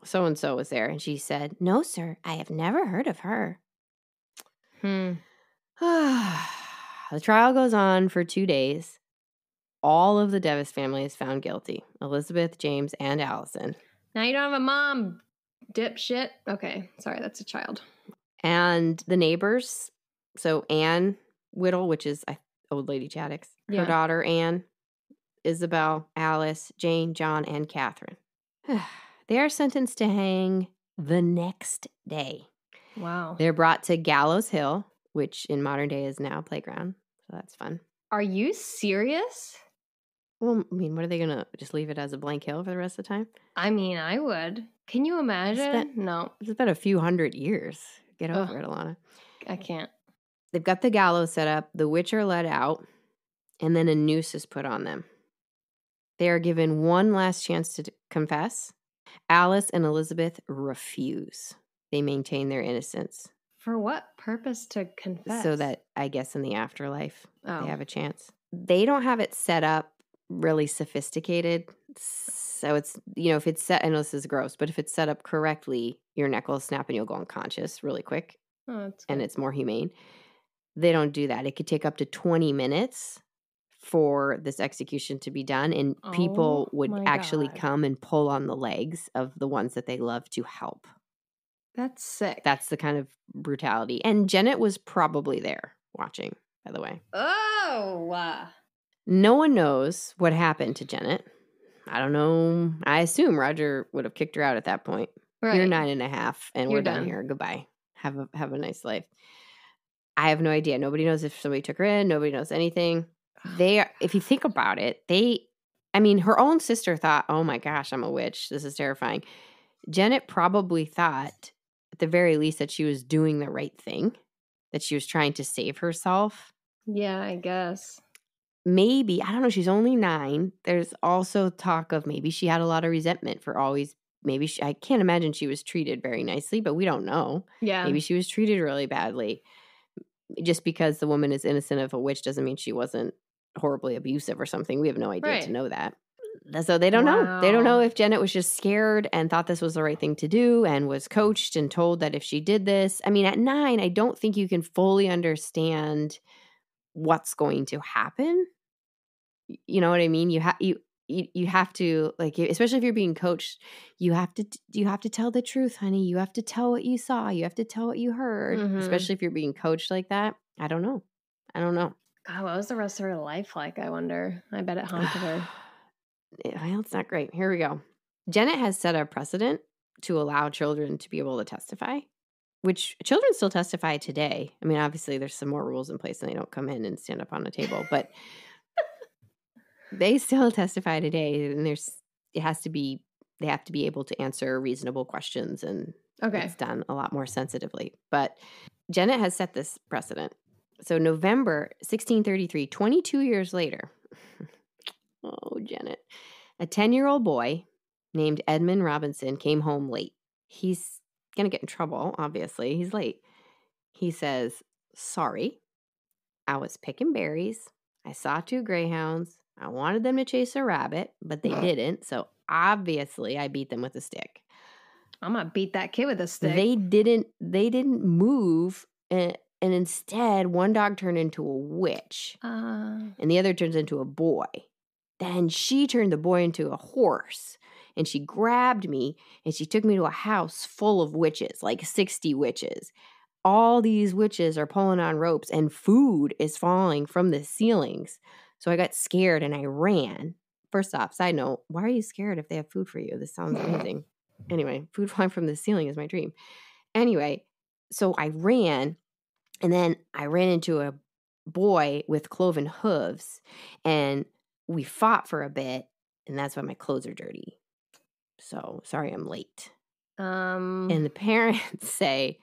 so-and-so was there. And she said, "No, sir, I have never heard of her." The trial goes on for 2 days. All of the Device family is found guilty. Elizabeth, James, and Allison. Now you don't have a mom, dipshit. Okay, sorry, that's a child. And the neighbors, so Anne Whittle, which is old lady Chaddix, her daughter Anne, Isabel, Alice, Jane, John, and Catherine. They are sentenced to hang the next day. Wow. They're brought to Gallows Hill, which in modern day is now a playground. So that's fun. Are you serious? Well, I mean, what are they going to just leave it as a blank hill for the rest of the time? I mean, I would. Can you imagine? No. It's been a few hundred years. Get over it, Alana. I can't. They've got the gallows set up. The witch are let out, and then a noose is put on them. They are given one last chance to confess. Alice and Elizabeth refuse. They maintain their innocence. For what purpose to confess? So that, I guess, in the afterlife, they have a chance. They don't have it set up really sophisticated. So it's, if it's set, I know this is gross, but if it's set up correctly, your neck will snap and you'll go unconscious really quick. Oh, that's good. And it's more humane. They don't do that. It could take up to 20 minutes for this execution to be done. And people would actually come and pull on the legs of the ones that they love to help. That's sick. That's the kind of brutality. And Jennet was probably there watching, by the way. Oh, No one knows what happened to Jennet. I don't know. I assume Roger would have kicked her out at that point. Right. You're 9.5 and we're done here. Goodbye. Have a nice life. I have no idea. Nobody knows if somebody took her in. Nobody knows anything. If you think about it, her own sister thought, "Oh my gosh, I'm a witch. This is terrifying." Jennet probably thought, at the very least, that she was doing the right thing, that she was trying to save herself. Yeah, I guess. Maybe, I don't know, she's only 9. There's also talk of maybe she had a lot of resentment for always, I can't imagine she was treated very nicely, but we don't know. Yeah. Maybe she was treated really badly. Just because the woman is innocent of a witch doesn't mean she wasn't horribly abusive or something. We have no idea to know that. So they don't know. They don't know if Jennet was just scared and thought this was the right thing to do and was coached and told that if she did this. I mean, at 9, I don't think you can fully understand what's going to happen. You know what I mean? You have to, like, especially if you're being coached, you have to tell the truth, honey. You have to tell what you saw. You have to tell what you heard, especially if you're being coached like that. I don't know. God, what was the rest of her life like, I wonder? I bet it haunted her. Well, it's not great. Here we go. Jennet has set a precedent to allow children to be able to testify, which children still testify today. I mean, obviously there's some more rules in place and they don't come in and stand up on a table, but they still testify today, and they have to be able to answer reasonable questions, and it's done a lot more sensitively. But Jennet has set this precedent. So November 1633, 22 years later, oh, Jennet, a 10-year-old boy named Edmund Robinson came home late. He's going to get in trouble, obviously. He's late. He says, "Sorry, I was picking berries. I saw 2 greyhounds. I wanted them to chase a rabbit, but they didn't. So obviously I beat them with a stick." I'm going to beat that kid with a stick. They didn't move. And instead, one dog turned into a witch. And the other turns into a boy. Then she turned the boy into a horse. And she grabbed me and she took me to a house full of witches, like 60 witches. All these witches are pulling on ropes and food is falling from the ceilings. So I got scared and I ran, first off, side note, why are you scared if they have food for you? This sounds amazing. Anyway, food falling from the ceiling is my dream. Anyway, so I ran, and then I ran into a boy with cloven hooves, and we fought for a bit, and that's why my clothes are dirty. So sorry I'm late. And the parents say,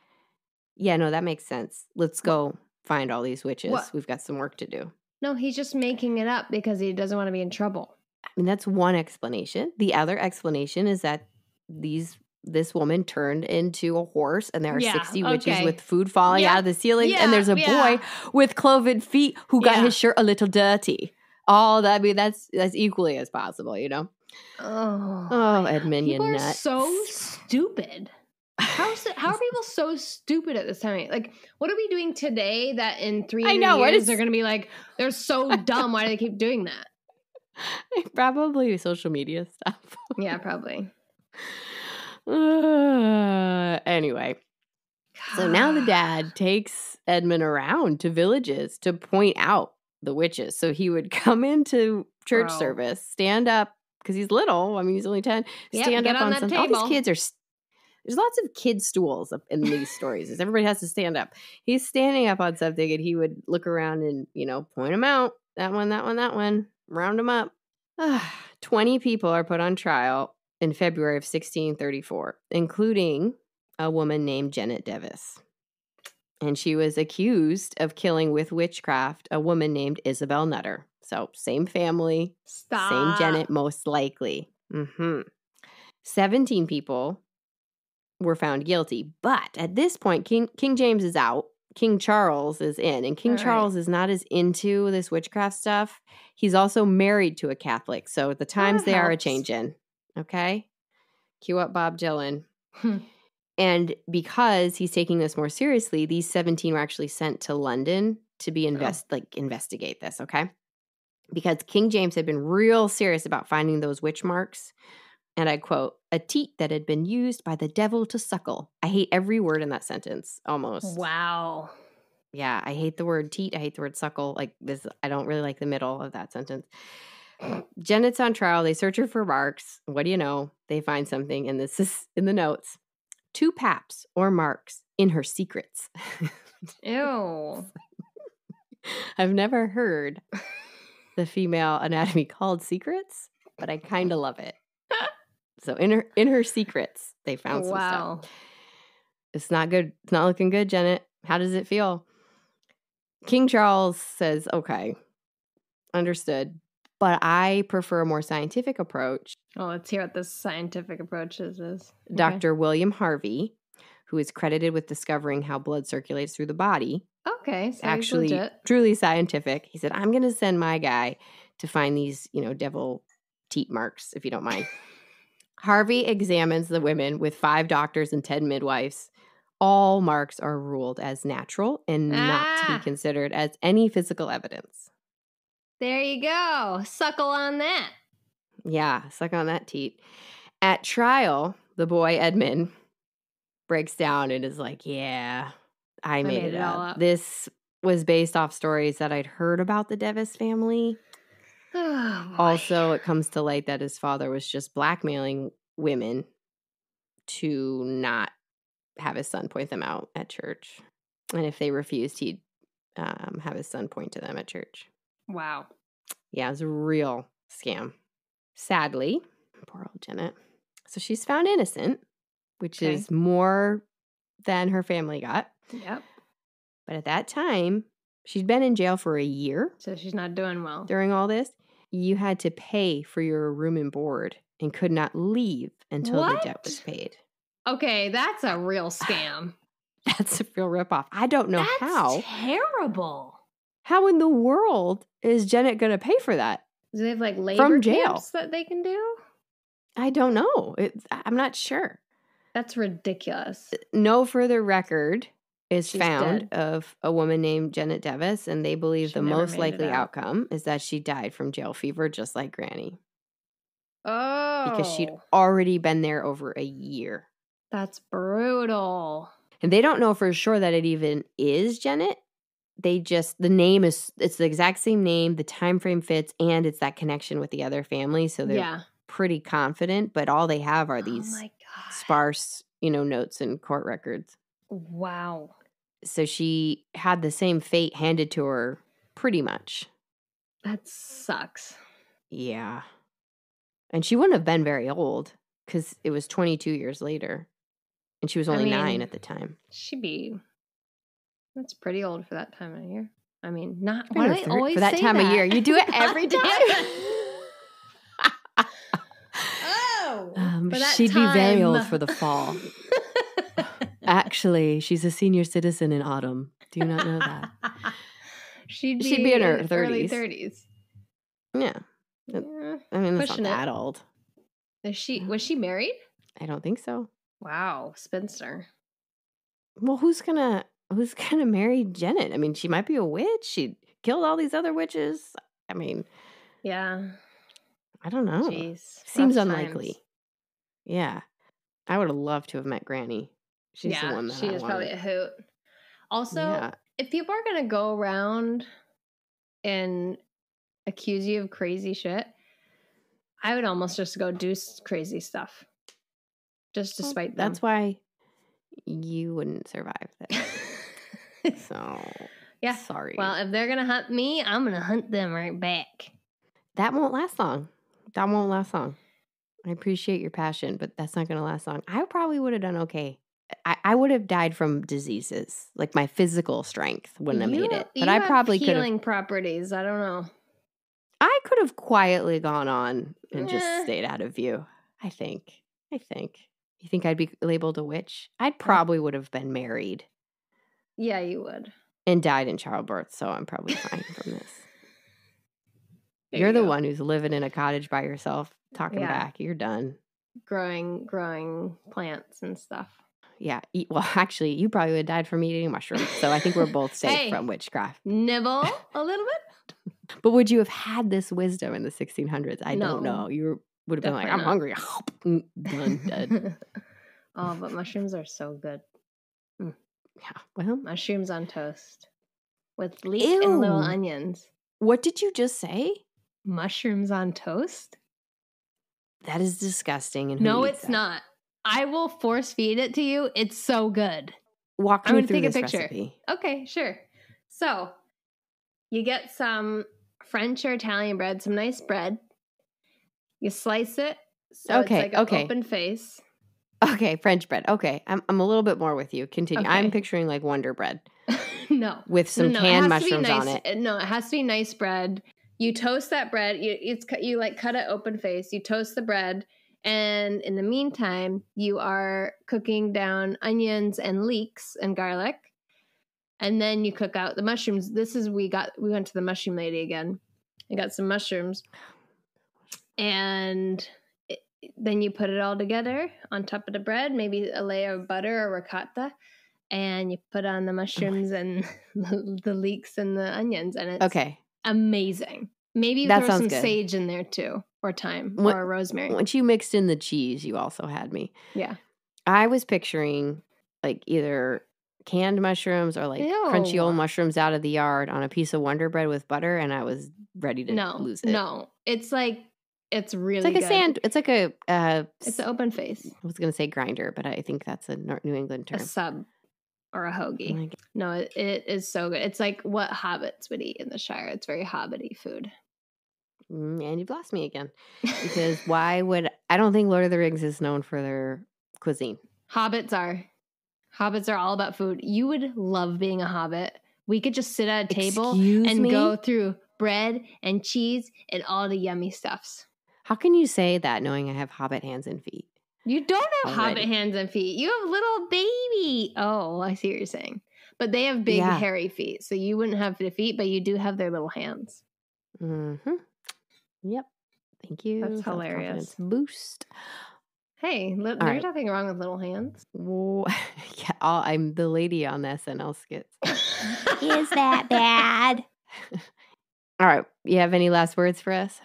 yeah, no, that makes sense. Let's go find all these witches. What? We've got some work to do. No, he's just making it up because he doesn't want to be in trouble. I mean, that's one explanation. The other explanation is that this woman turned into a horse, and there are 60 witches with food falling out of the ceiling, and there's a boy with cloven feet who got his shirt a little dirty. All that, I mean, that's equally as possible, you know? Oh, Edmund, you nut. People are so stupid. How are people so stupid at this time? Like, what are we doing today that in 300 years they're going to be like, they're so dumb. Why do they keep doing that? Probably social media stuff. Yeah, probably. Anyway, so now the dad takes Edmund around to villages to point out the witches. So he would come into church service, stand up, because he's little. I mean, he's only 10. Stand up on something. All these kids are... There's lots of kid stools in these stories. Everybody has to stand up. He's standing up on something, and he would look around and, point them out. That one, that one, that one. Round them up. 20 people are put on trial in February of 1634, including a woman named Jennet Device. And she was accused of killing with witchcraft a woman named Isabel Nutter. So same family, same Jennet, most likely. 17 people were found guilty. But at this point, King James is out. King Charles is in. And King Charles is not as into this witchcraft stuff. He's also married to a Catholic. So the times they are a-changing. Okay? Cue up Bob Dylan. And because he's taking this more seriously, these 17 were actually sent to London to be investigate this, okay? Because King James had been real serious about finding those witch marks. And I quote, a teat that had been used by the devil to suckle. I hate every word in that sentence, almost. Wow. Yeah, I hate the word teat. I hate the word suckle. Like this, I don't really like the middle of that sentence. Jennet's on trial. They search her for marks. What do you know? They find something, and this is in the notes. 2 paps or marks in her secrets. Ew. I've never heard the female anatomy called secrets, but I kind of love it. So in her secrets, they found some stuff. It's not good. It's not looking good, Jennet. How does it feel? King Charles says, okay, understood, but I prefer a more scientific approach. Oh, let's hear what this scientific approach is. Okay. Dr. William Harvey, who is credited with discovering how blood circulates through the body. Okay, so actually truly scientific. He said, I'm going to send my guy to find these, devil teat marks, if you don't mind. Harvey examines the women with 5 doctors and 10 midwives. All marks are ruled as natural and not to be considered as any physical evidence. There you go. Suckle on that. Yeah, suck on that teat. At trial, the boy Edmund breaks down and is like, yeah, I made it up. This was based off stories that I'd heard about the Device family. Also, it comes to light that his father was just blackmailing women to not have his son point them out at church. And if they refused, he'd have his son point to them at church. Wow. Yeah, it was a real scam. Sadly, poor old Jennet. So she's found innocent, which is more than her family got. Yep. But at that time, she'd been in jail for a year. So she's not doing well. During all this, you had to pay for your room and board and could not leave until the debt was paid. Okay, that's a real scam. That's a real ripoff. I don't know how. That's terrible. How in the world is Jennet going to pay for that? Do they have like labor camps that they can do? I don't know. I'm not sure. That's ridiculous. No further record is found of a woman named Jennet Device, and they believe the most likely outcome is that she died from jail fever, just like Granny. Oh. Because she'd already been there over a year. That's brutal. And they don't know for sure that it even is Jennet, the name it's the exact same name, the time frame fits, and it's that connection with the other family. So they're pretty confident, but all they have are these sparse, notes and court records. Wow. So she had the same fate handed to her pretty much. That sucks. Yeah. And she wouldn't have been very old because it was 22 years later. And she was only 9 at the time. That's pretty old for that time of year. I mean, not why do I always for that time of year. You do it every time. She'd be very old for the fall. Actually, she's a senior citizen in autumn. Do you not know that? She'd be in her 30s. Early 30s. Yeah. I mean, that's not that old. Was she married? I don't think so. Wow, spinster. Well, who's gonna marry Jennet? I mean, she might be a witch. She killed all these other witches. I mean, yeah. I don't know. Jeez, seems unlikely. Times. Yeah, I would have loved to have met Granny. She's the one that she is probably a hoot. Also, if people are gonna go around and accuse you of crazy shit, I would almost just go do crazy stuff, just to spite them. That's why you wouldn't survive that. So, yeah. Sorry. Well, if they're gonna hunt me, I'm gonna hunt them right back. That won't last long. I appreciate your passion, but that's not gonna last long. I probably would have done okay. I would have died from diseases. Like my physical strength wouldn't have made it. But I probably could have healing properties. I don't know. I could have quietly gone on and just stayed out of view. I think. You think I'd be labeled a witch? I'd probably would have been married. Yeah, you would. And died in childbirth, so I'm probably fine from this. You're the one who's living in a cottage by yourself, talking back. You're done. Growing plants and stuff. Yeah. Well, actually, you probably would have died from eating mushrooms. So I think we're both safe from witchcraft. Nibble a little bit. But would you have had this wisdom in the 1600s? I don't know. You would have been like, I'm hungry. Done, dead. Oh, but mushrooms are so good. Yeah. Well, mushrooms on toast with leek and little onions. What did you just say? Mushrooms on toast? That is disgusting. And no, it's not. I will force feed it to you. It's so good. Walk me through this recipe. Okay, sure. So you get some French or Italian bread, some nice bread. You slice it so it's like an open face. Okay, French bread. Okay, I'm a little bit more with you. Continue. Okay. I'm picturing like Wonder Bread. No. With some canned mushrooms on it. No, it has to be nice bread. You toast that bread. You like cut it open face. You toast the bread. And in the meantime, you are cooking down onions and leeks and garlic. And then you cook out the mushrooms. We went to the mushroom lady again. I got some mushrooms. And then you put it all together on top of the bread, maybe a layer of butter or ricotta. And you put on the mushrooms and the leeks and the onions. And it's amazing. Maybe you throw some sage in there too. Or thyme or rosemary. Once you mixed in the cheese, you also had me. Yeah. I was picturing like either canned mushrooms or like crunchy old mushrooms out of the yard on a piece of Wonder Bread with butter, and I was ready to lose it. No, it's really good. It's like a it's an open face. I was going to say grinder, but I think that's a New England term. A sub or a hoagie. No, it is so good. It's like what hobbits would eat in the Shire. It's very hobbity food. And you've lost me again. Because I don't think Lord of the Rings is known for their cuisine. Hobbits are all about food. You would love being a hobbit. We could just sit at a table and go through bread and cheese and all the yummy stuffs. How can you say that knowing I have hobbit hands and feet? You don't have hobbit hands and feet. You have little baby. Oh, I see what you're saying. But they have big hairy feet. So you wouldn't have the feet, but you do have their little hands. Mm-hmm. Yep. Thank you. That's hilarious. Boost. Hey, there's nothing wrong with little hands. Well, I'm the lady on the SNL skits. Is that bad? All right. You have any last words for us?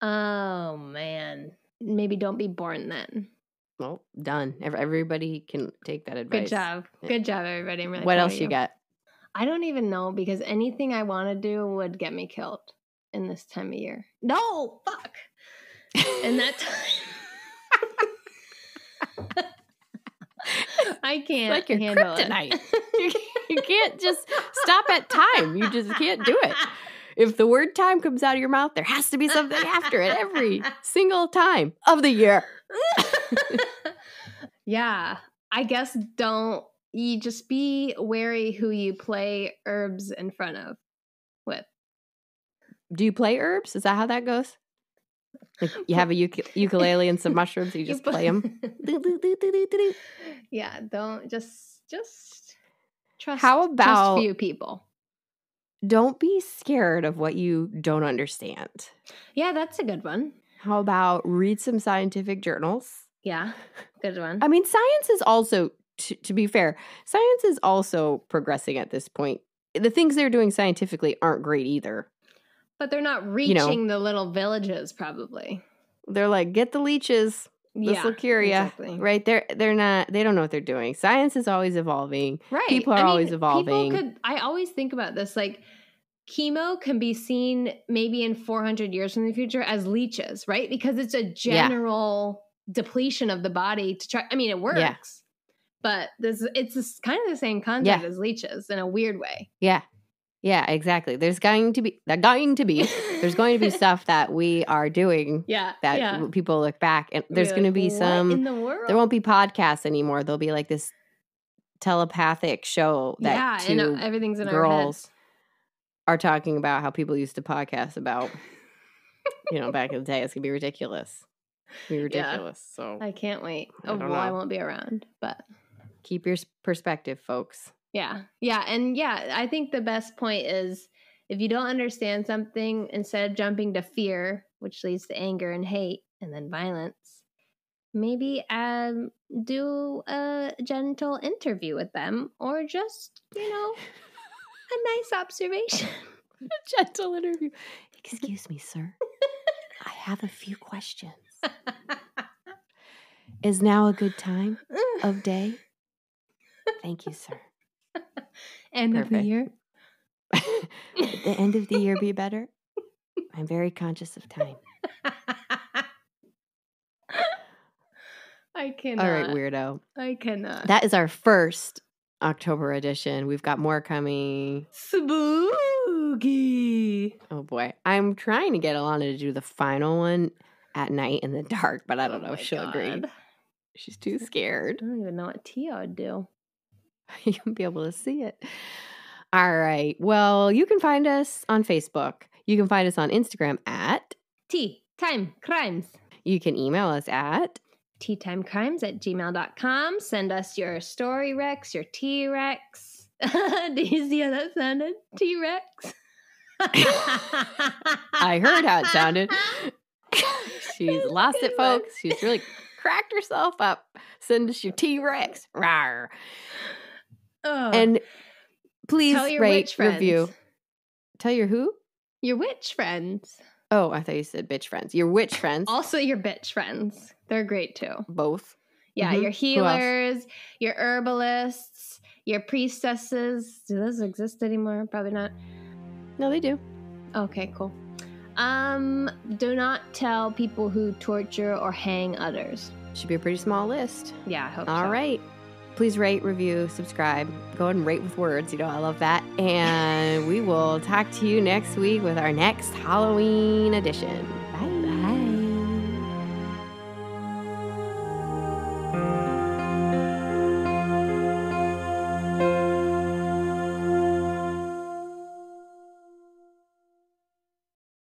Oh, man. Maybe don't be born then. Well, done. Everybody can take that advice. Good job. Good job, everybody. I'm really what else you got? I don't even know because anything I want to do would get me killed in this time of year. No, fuck. In that time. I can't Like your handle kryptonite. it. You can't just stop at time. You just can't do it. If the word time comes out of your mouth, there has to be something after it every single time of the year. Yeah. I guess you just be wary who you play herbs in front of with. Do you play herbs? Is that how that goes? Like you have a ukulele and some mushrooms, you just play them. Yeah, don't just trust. How about trust few people? Don't be scared of what you don't understand. Yeah, that's a good one. How about read some scientific journals? Yeah, good one. I mean, science is also, to be fair, science is also progressing at this point. The things they're doing scientifically aren't great either. But they're not reaching the little villages, probably. They're like, get the leeches. This will cure you. Exactly. Right? They're not, they don't know what they're doing. Science is always evolving. Right. People are always evolving. I always think about this, like, chemo can be seen maybe in 400 years in the future as leeches, right? Because it's a general depletion of the body to try. I mean, it works, but it's kind of the same concept as leeches in a weird way. Yeah. Yeah, exactly. There's going to be stuff that we are doing that people look back and there's going to be some in the world? There won't be podcasts anymore. There'll be like this telepathic show that two everything's in girls are talking about how people used to podcast about back in the day. It's going to be ridiculous. So I can't wait. I won't be around, but keep your perspective, folks. Yeah. And I think the best point is if you don't understand something, instead of jumping to fear, which leads to anger and hate and then violence, maybe do a gentle interview with them or just, a nice observation. A gentle interview. Excuse me, sir. I have a few questions. Is now a good time of day? Thank you, sir. End of the year? Would the end of the year be better? I'm very conscious of time. I cannot. All right, weirdo. I cannot. That is our first October edition. We've got more coming. Spooky. Oh, boy. I'm trying to get Alana to do the final one at night in the dark, but I don't know if she'll agree. She's too scared. I don't even know what Tia would do. You won't be able to see it. All right. Well, you can find us on Facebook. You can find us on Instagram at Tea Time Crimes. You can email us at teatimecrimes@gmail.com. Send us your story Rex, your T-Rex. Do you see how that sounded? T-Rex. I heard how it sounded. She's lost it, folks. She's really cracked herself up. Send us your T-Rex. Rawr. Oh. And please rate, friends. review. Tell your who? Your witch friends. Oh, I thought you said bitch friends. Your witch friends. Also your bitch friends. They're great too. Both. Yeah, your healers, your herbalists, your priestesses. Do those exist anymore? Probably not. No, they do. Okay, cool. Do not tell people who torture or hang others. Should be a pretty small list. Yeah, I hope so. All right. Please rate, review, subscribe. Go ahead and rate with words. I love that. And we will talk to you next week with our next Halloween edition.